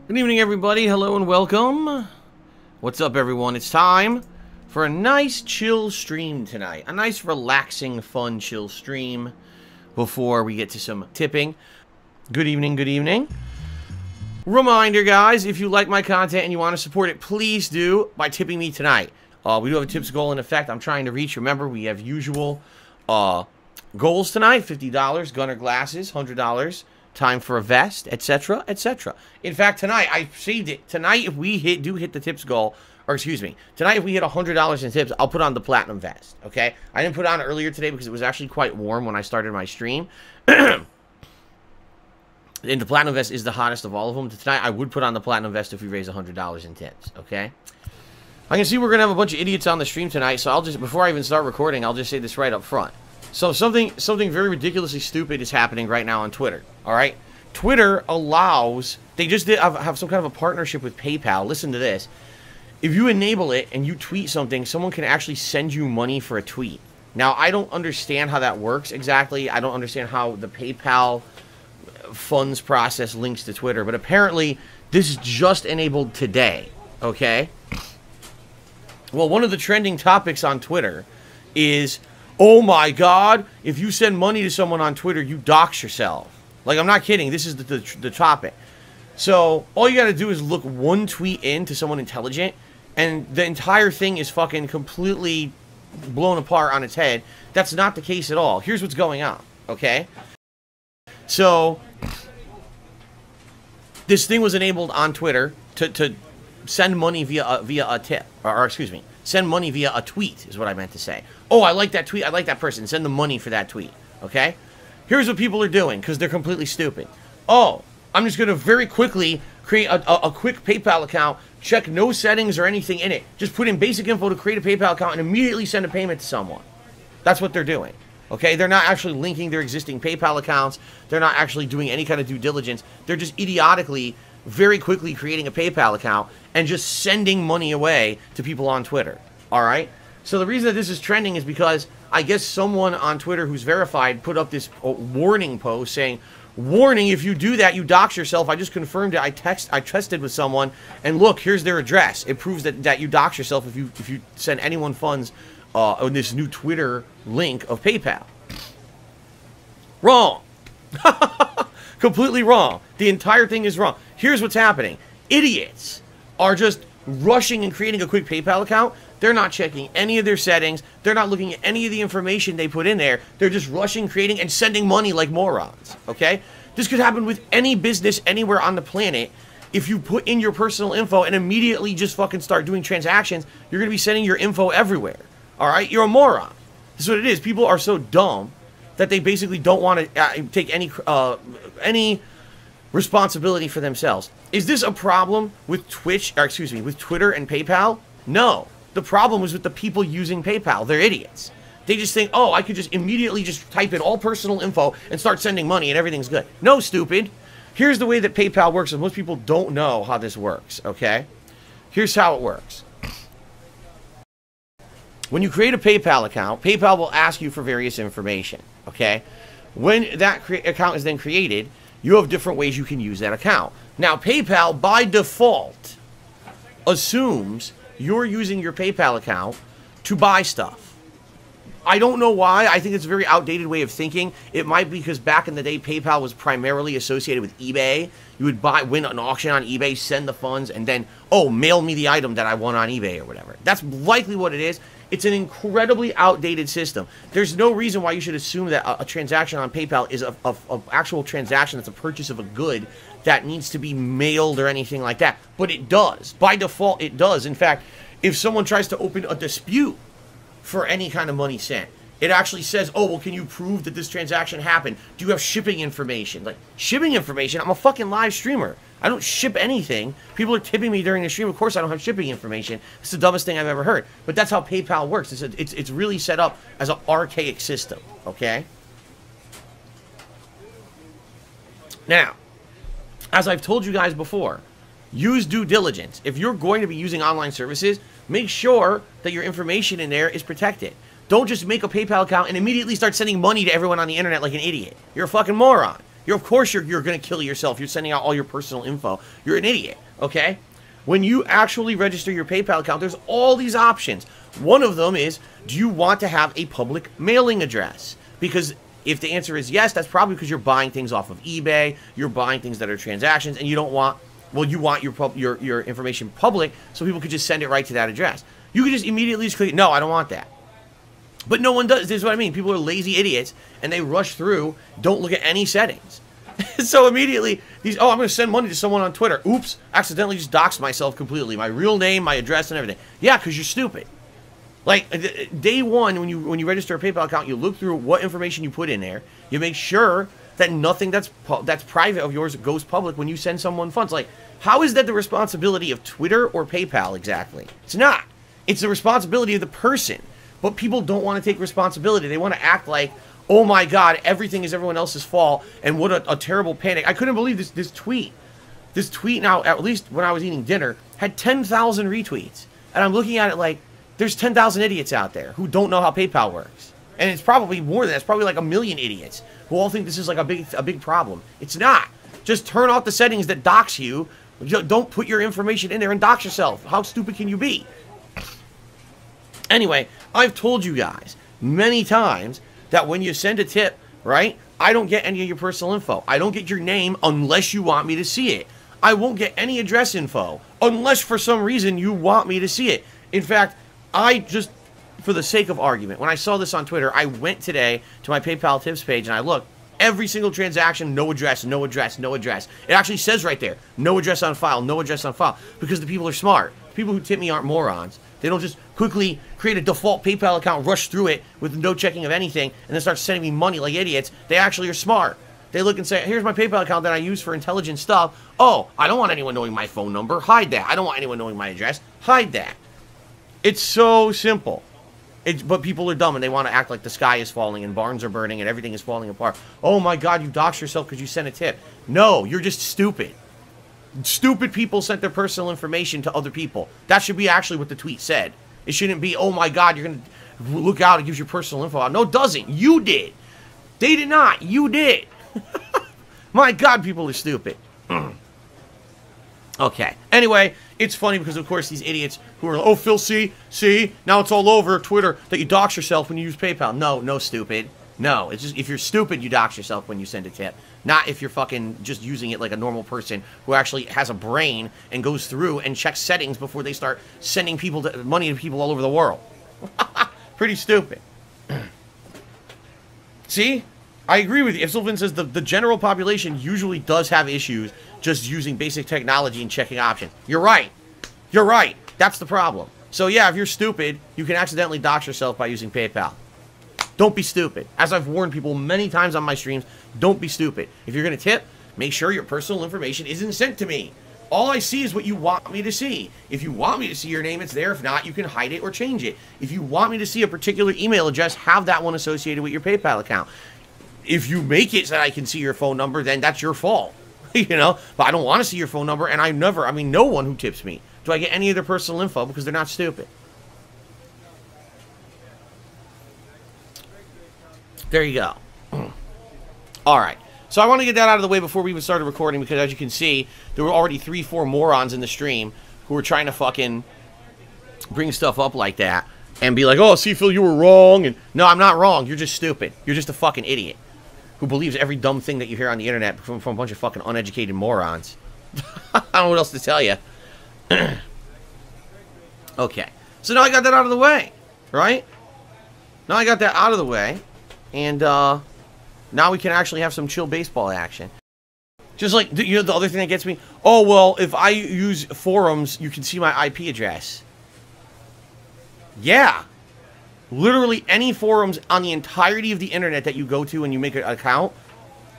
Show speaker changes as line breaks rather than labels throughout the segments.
Good evening, everybody. Hello and welcome. What's up, everyone? It's time for a nice chill stream tonight. A nice relaxing, fun, chill stream before we get to some tipping. Good evening, good evening. Reminder, guys, if you like my content and you want to support it, please do by tipping me tonight. We do have a tips goal in effect I'm trying to reach. Remember, we have usual goals tonight. $50, gunner glasses, $100. Time for a vest, etc., etc. In fact, tonight, I saved it. Tonight, if we do hit the tips goal, or excuse me, tonight if we hit $100 in tips, I'll put on the platinum vest, okay? I didn't put it on earlier today because it was actually quite warm when I started my stream. And the platinum vest is the hottest of all of them. Tonight, I would put on the platinum vest if we raise $100 in tips, okay? I can see we're going to have a bunch of idiots on the stream tonight, so I'll just, before I even start recording, I'll just say this right up front. So something very ridiculously stupid is happening right now on Twitter, all right? Twitter allows, they just have some kind of a partnership with PayPal. Listen to this. If you enable it and you tweet something, someone can actually send you money for a tweet. Now, I don't understand how that works exactly. I don't understand how the PayPal funds process links to Twitter, but apparently this is just enabled today, okay? Well, one of the trending topics on Twitter is, oh my God, if you send money to someone on Twitter, you dox yourself. Like, I'm not kidding. This is the topic. So, all you got to do is look one tweet in to someone intelligent, and the entire thing is fucking completely blown apart on its head. That's not the case at all. Here's what's going on, okay? So, this thing was enabled on Twitter to send money via a tip, or excuse me, send money via a tweet is what I meant to say. Oh, I like that tweet. I like that person. Send the money for that tweet. Okay? Here's what people are doing because they're completely stupid. Oh, I'm just going to very quickly create a quick PayPal account, check no settings or anything in it. Just put in basic info to create a PayPal account and immediately send a payment to someone. That's what they're doing. Okay? They're not actually linking their existing PayPal accounts. They're not actually doing any kind of due diligence. They're just idiotically, very quickly creating a PayPal account and just sending money away to people on Twitter. All right? So the reason that this is trending is because I guess someone on Twitter who's verified put up this warning post saying, warning, if you do that, you dox yourself. I just confirmed it. I tested with someone, and look, here's their address. It proves that you dox yourself if you send anyone funds on this new Twitter link of PayPal. Wrong. Completely wrong. The entire thing is wrong. Here's what's happening. Idiots are just rushing and creating a quick PayPal account. They're not checking any of their settings. They're not looking at any of the information they put in there. They're just rushing, creating, and sending money like morons, okay? This could happen with any business anywhere on the planet. If you put in your personal info and immediately just fucking start doing transactions, you're going to be sending your info everywhere, all right? You're a moron. This is what it is. People are so dumb that they basically don't want to take any responsibility for themselves. Is this a problem with with Twitter and PayPal? No. The problem was with the people using PayPal. They're idiots. They just think, oh, I could just immediately just type in all personal info and start sending money and everything's good. No, stupid. Here's the way that PayPal works, and most people don't know how this works, okay? Here's how it works. When you create a PayPal account, PayPal will ask you for various information, okay? When that account is then created, you have different ways you can use that account. Now, PayPal, by default, assumes you're using your PayPal account to buy stuff. I don't know why. I think it's a very outdated way of thinking. It might be because back in the day, PayPal was primarily associated with eBay. You would win an auction on eBay, send the funds, and then, oh, mail me the item that I won on eBay or whatever. That's likely what it is. It's an incredibly outdated system. There's no reason why you should assume that a transaction on PayPal is an actual transaction that's a purchase of a good that needs to be mailed or anything like that. But it does. By default, it does. In fact, if someone tries to open a dispute for any kind of money sent, it actually says, oh, well, can you prove that this transaction happened? Do you have shipping information? Like, shipping information? I'm a fucking live streamer. I don't ship anything. People are tipping me during the stream. Of course I don't have shipping information. It's the dumbest thing I've ever heard. But that's how PayPal works. It's really set up as an archaic system, okay? Now, as I've told you guys before, use due diligence. If you're going to be using online services, make sure that your information in there is protected. Don't just make a PayPal account and immediately start sending money to everyone on the internet like an idiot. You're a fucking moron. Of course you're going to kill yourself. You're sending out all your personal info. You're an idiot, okay? When you actually register your PayPal account, there's all these options. One of them is, do you want to have a public mailing address? Because if the answer is yes, that's probably because you're buying things off of eBay, you're buying things that are transactions, and you don't want, well, you want your information public so people could just send it right to that address. You could just immediately just click, no, I don't want that. But no one does. This is what I mean. People are lazy idiots, and they rush through, don't look at any settings. So immediately, I'm going to send money to someone on Twitter. Oops, accidentally just doxed myself completely. My real name, my address, and everything. Yeah, because you're stupid. Like, day one, when you register a PayPal account, you look through what information you put in there. You make sure that nothing that's private of yours goes public when you send someone funds. Like, how is that the responsibility of Twitter or PayPal exactly? It's not. It's the responsibility of the person. But people don't want to take responsibility. They want to act like, oh my God, everything is everyone else's fault, and what a terrible panic. I couldn't believe this tweet. This tweet now, at least when I was eating dinner, had 10,000 retweets. And I'm looking at it like, there's 10,000 idiots out there who don't know how PayPal works. And it's probably more than that. It's probably like 1 million idiots who all think this is like a big problem. It's not. Just turn off the settings that dox you. Don't put your information in there and dox yourself. How stupid can you be? Anyway, I've told you guys many times that when you send a tip, right, I don't get any of your personal info. I don't get your name unless you want me to see it. I won't get any address info unless for some reason you want me to see it. In fact, I just, for the sake of argument, when I saw this on Twitter, I went today to my PayPal tips page and I looked. Every single transaction, no address, no address, no address. It actually says right there, no address on file, no address on file, because the people are smart. People who tip me aren't morons. They don't just quickly create a default PayPal account, rush through it with no checking of anything, and then start sending me money like idiots. They actually are smart. They look and say, here's my PayPal account that I use for intelligent stuff. Oh, I don't want anyone knowing my phone number. Hide that. I don't want anyone knowing my address. Hide that. It's so simple. But people are dumb and they want to act like the sky is falling and barns are burning and everything is falling apart. Oh my God, you doxed yourself because you sent a tip. No, you're just stupid. Stupid people sent their personal information to other people. That should be actually what the tweet said. It shouldn't be, oh my God, you're going to look out, it gives your personal info out. No, it doesn't. You did. They did not. You did. My God, people are stupid. Okay. Anyway, it's funny because, of course, these idiots who are, oh, Phil, see, now it's all over Twitter that you dox yourself when you use PayPal. No, stupid. No, it's just, if you're stupid, you dox yourself when you send a tip. Not if you're fucking just using it like a normal person who actually has a brain and goes through and checks settings before they start sending money to people all over the world. Pretty stupid. See? I agree with you. If Sylvan says the general population usually does have issues just using basic technology and checking options. You're right. You're right. That's the problem. So yeah, if you're stupid, you can accidentally dox yourself by using PayPal. Don't be stupid. As I've warned people many times on my streams, don't be stupid. If you're going to tip, make sure your personal information isn't sent to me. All I see is what you want me to see. If you want me to see your name, it's there. If not, you can hide it or change it. If you want me to see a particular email address, have that one associated with your PayPal account. If you make it so that I can see your phone number, then that's your fault. You know? But I don't want to see your phone number, and no one who tips me. Do I get any of their personal info? Because they're not stupid. There you go. Alright. So I want to get that out of the way before we even started recording, because as you can see, there were already 3-4 morons in the stream who were trying to fucking bring stuff up like that and be like, oh, see, Phil, you were wrong. And no, I'm not wrong. You're just stupid. You're just a fucking idiot who believes every dumb thing that you hear on the internet from a bunch of fucking uneducated morons. I don't know what else to tell you. Okay. So now I got that out of the way, right? Now I got that out of the way. And now we can actually have some chill baseball action. Just like, you know, the other thing that gets me, oh, well, if I use forums, you can see my IP address. Yeah. Literally any forums on the entirety of the internet that you go to and you make an account,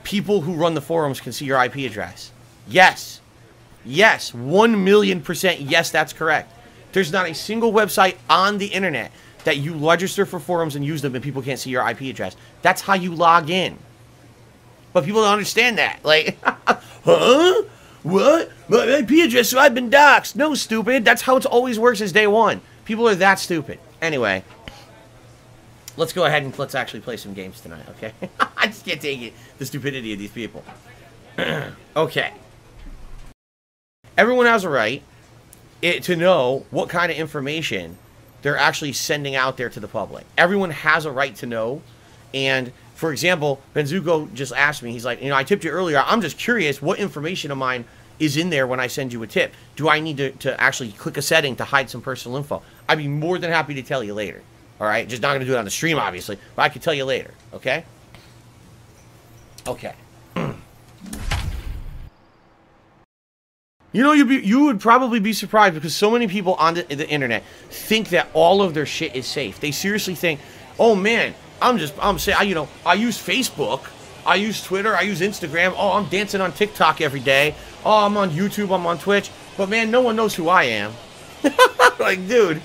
people who run the forums can see your IP address. Yes. Yes. 1,000,000% yes, that's correct. There's not a single website on the internet that you register for forums and use them and people can't see your IP address. That's how you log in. But people don't understand that. Like, huh? What? My IP address, so I've been doxxed. No, stupid. That's how it always works since day one. People are that stupid. Anyway. Let's go ahead and let's actually play some games tonight, okay? I just can't take it. The stupidity of these people. Okay. Everyone has a right to know what kind of information they're actually sending out there to the public. Everyone has a right to know. And, for example, Benzuko just asked me, he's like, I tipped you earlier. I'm just curious what information of mine is in there when I send you a tip. Do I need to actually click a setting to hide some personal info? I'd be more than happy to tell you later. All right, just not going to do it on the stream, obviously, but I can tell you later, okay? Okay. You would probably be surprised because so many people on the internet think that all of their shit is safe. They seriously think, oh man, I use Facebook, I use Twitter, I use Instagram, oh, I'm dancing on TikTok every day, oh, I'm on YouTube, I'm on Twitch, but man, no one knows who I am. Like, dude.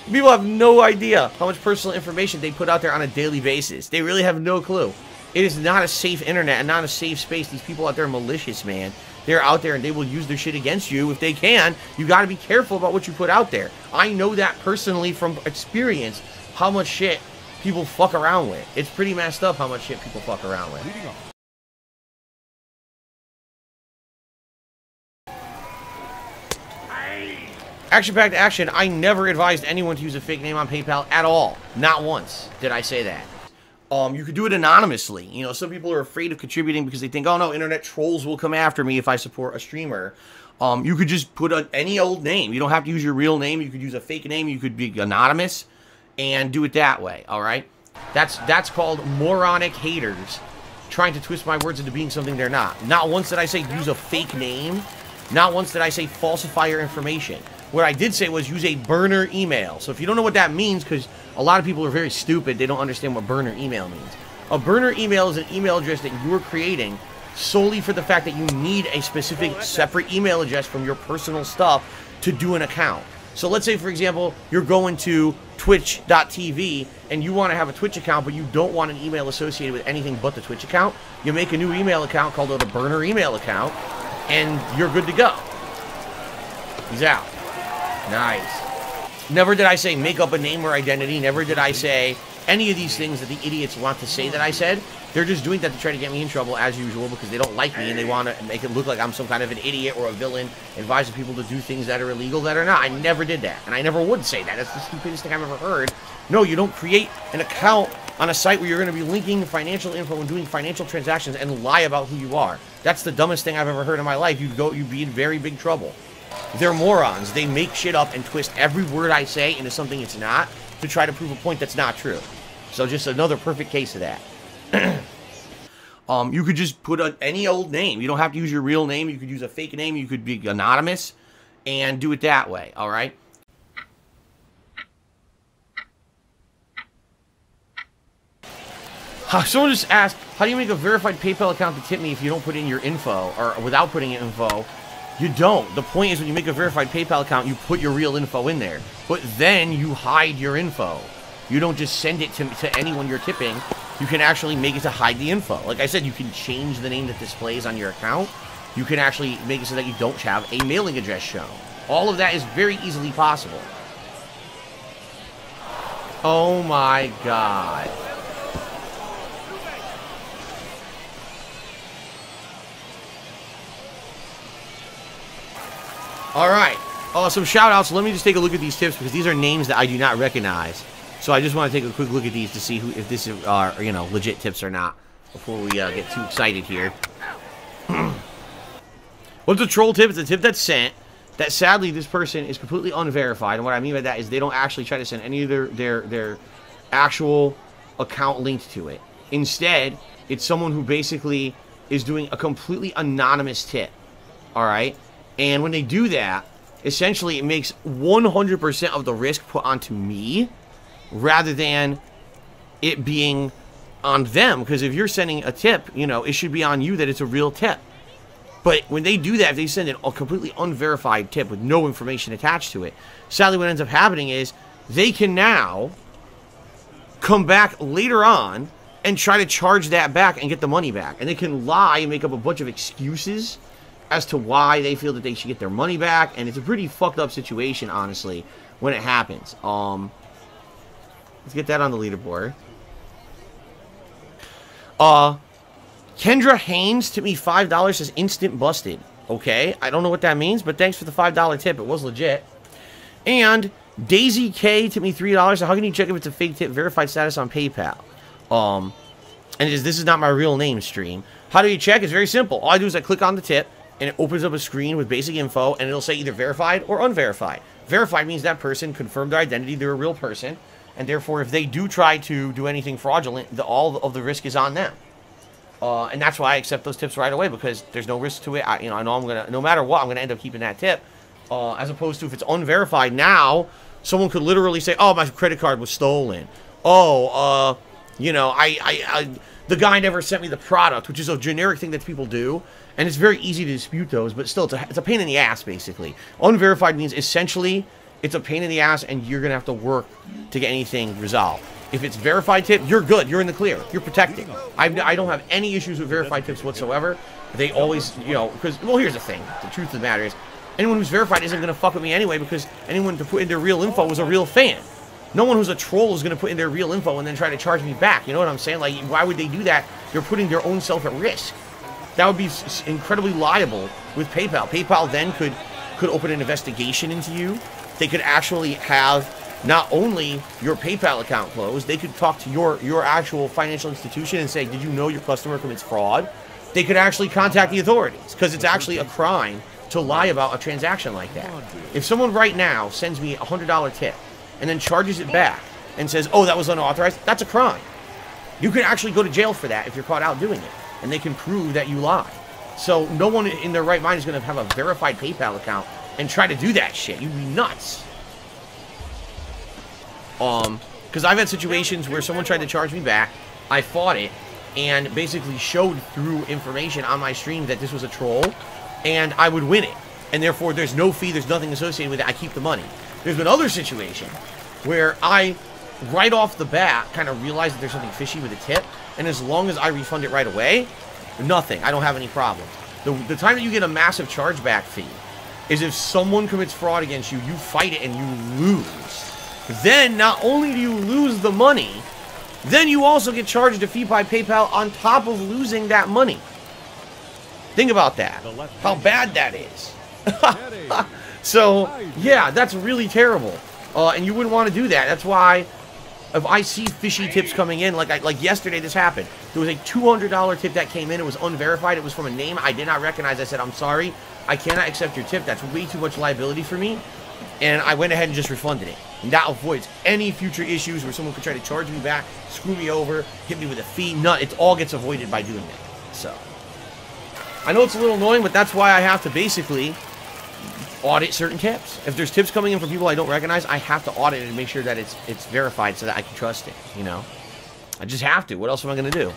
People have no idea how much personal information they put out there on a daily basis. They really have no clue. It is not a safe internet and not a safe space. These people out there are malicious, man. They're out there and they will use their shit against you if they can. You got to be careful about what you put out there. I know that personally from experience, how much shit people fuck around with. It's pretty messed up how much shit people fuck around with. Action-packed action. I never advised anyone to use a fake name on PayPal at all. Not once did I say that. You could do it anonymously. Some people are afraid of contributing because they think, oh no, internet trolls will come after me if I support a streamer. You could just put any old name. You don't have to use your real name. You could use a fake name. You could be anonymous and do it that way, all right? That's called moronic haters trying to twist my words into being something they're not. Not once did I say use a fake name. Not once did I say falsify your information. What I did say was use a burner email. So if you don't know what that means, because a lot of people are very stupid, they don't understand what burner email means. A burner email is an email address that you are creating solely for the fact that you need a specific separate email address from your personal stuff to do an account. So let's say, for example, you're going to twitch.tv and you want to have a Twitch account, but you don't want an email associated with anything but the Twitch account. You make a new email account called a burner email account, and you're good to go. He's out. Nice. Never did I say make up a name or identity. Never did I say any of these things that the idiots want to say that I said. They're just doing that to try to get me in trouble, as usual, because they don't like me and they want to make it look like I'm some kind of an idiot or a villain, advising people to do things that are illegal that are not. I never did that, and I never would say that. That's the stupidest thing I've ever heard. No, you don't create an account on a site where you're going to be linking financial info and doing financial transactions and lie about who you are. That's the dumbest thing I've ever heard in my life. You'd be in very big trouble. They're morons. They make shit up and twist every word I say into something it's not to try to prove a point that's not true. So just another perfect case of that. You could just put any old name. You don't have to use your real name. You could use a fake name. You could be anonymous and do it that way, all right? Someone just asked, how do you make a verified PayPal account to tip me if you don't put in your info, or without putting in info? You don't. The point is when you make a verified PayPal account, you put your real info in there. But then you hide your info. You don't just send it to anyone you're tipping. You can actually make it to hide the info. Like I said, you can change the name that displays on your account. You can actually make it so that you don't have a mailing address shown. All of that is very easily possible. Oh my god. Alright, some shout outs. Let me just take a look at these tips because these are names that I do not recognize. So I just want to take a quick look at these to see if this are, legit tips or not before we get too excited here. What's a troll tip? It's a tip that's sent that sadly this person is completely unverified. And what I mean by that is they don't actually try to send any of their actual account linked to it. Instead, it's someone who basically is doing a completely anonymous tip. Alright? And when they do that, essentially it makes 100% of the risk put onto me. rather than it being on them. Because if you're sending a tip, you know, it should be on you that it's a real tip. But when they do that, if they send a completely unverified tip with no information attached to it, sadly what ends up happening is they can now come back later on and try to charge that back and get the money back. And they can lie and make up a bunch of excuses as to why they feel that they should get their money back. And it's a pretty fucked up situation, honestly, when it happens. Let's get that on the leaderboard. Kendra Haynes tipped me $5, says instant busted. Okay, I don't know what that means, but thanks for the $5 tip. It was legit. And Daisy K tipped me $3. So how can you check if it's a fake tip? Verified status on PayPal. And this is not my real name stream. How do you check? It's very simple. All I do is I click on the tip, and it opens up a screen with basic info, and it'll say either verified or unverified. Verified means that person confirmed their identity, they're a real person, and therefore if they do try to do anything fraudulent, all of the risk is on them. And that's why I accept those tips right away, because there's no risk to it. I know I'm gonna, no matter what, I'm gonna end up keeping that tip. As opposed to if it's unverified, now someone could literally say, "Oh, my credit card was stolen." Oh, you know, the guy never sent me the product, which is a generic thing that people do, and it's very easy to dispute those, but still, it's a pain in the ass, basically. Unverified means, essentially, it's a pain in the ass, and you're going to have to work to get anything resolved. If it's verified tip, you're good. You're in the clear. You're protected. I don't have any issues with verified tips whatsoever. They always, you know, because, well, here's the thing. The truth of the matter is, anyone who's verified isn't going to fuck with me anyway, because anyone to put in their real info was a real fan. No one who's a troll is going to put in their real info and then try to charge me back. You know what I'm saying? Like, why would they do that? They're putting their own self at risk. That would be incredibly liable with PayPal. PayPal then could open an investigation into you. They could actually have not only your PayPal account closed, they could talk to your actual financial institution and say, did you know your customer commits fraud? They could actually contact the authorities, because it's actually a crime to lie about a transaction like that. If someone right now sends me a $100 tip, and then charges it back and says, oh, that was unauthorized, that's a crime. You can actually go to jail for that if you're caught out doing it, and they can prove that you lied. So no one in their right mind is going to have a verified PayPal account and try to do that shit. You'd be nuts. Because I've had situations where someone tried to charge me back, I fought it, and basically showed through information on my stream that this was a troll, and I would win it. And therefore, there's no fee, there's nothing associated with it, I keep the money. There's been other situations where I, right off the bat, kind of realize that there's something fishy with the tip, and as long as I refund it right away, nothing. I don't have any problems. The time that you get a massive chargeback fee is if someone commits fraud against you, you fight it and you lose. Then, not only do you lose the money, then you also get charged a fee by PayPal on top of losing that money. Think about that. How bad that is. So, yeah, that's really terrible. And you wouldn't want to do that. That's why, if I see fishy tips coming in, like yesterday this happened. There was a $200 tip that came in. It was unverified. It was from a name I did not recognize. I said, I'm sorry. I cannot accept your tip. That's way too much liability for me. And I went ahead and just refunded it. And that avoids any future issues where someone could try to charge me back, screw me over, hit me with a fee. None. It all gets avoided by doing that. So, I know it's a little annoying, but that's why I have to basically audit certain tips. If there's tips coming in from people I don't recognize, I have to audit it and make sure that it's verified so that I can trust it, you know? I just have to. What else am I going to do?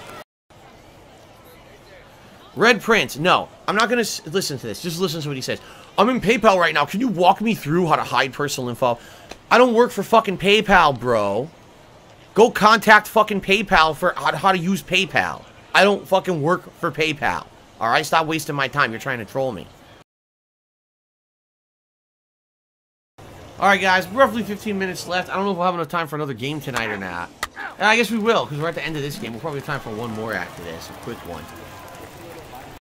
Red Prince. No, I'm not going to listen to this. Just listen to what he says. I'm in PayPal right now. Can you walk me through how to hide personal info? I don't work for fucking PayPal, bro. Go contact fucking PayPal for how to use PayPal. I don't fucking work for PayPal. Alright? Stop wasting my time. You're trying to troll me. Alright guys, roughly 15 minutes left. I don't know if we'll have enough time for another game tonight or not. And I guess we will, because we're at the end of this game. We'll probably have time for one more after this, a quick one.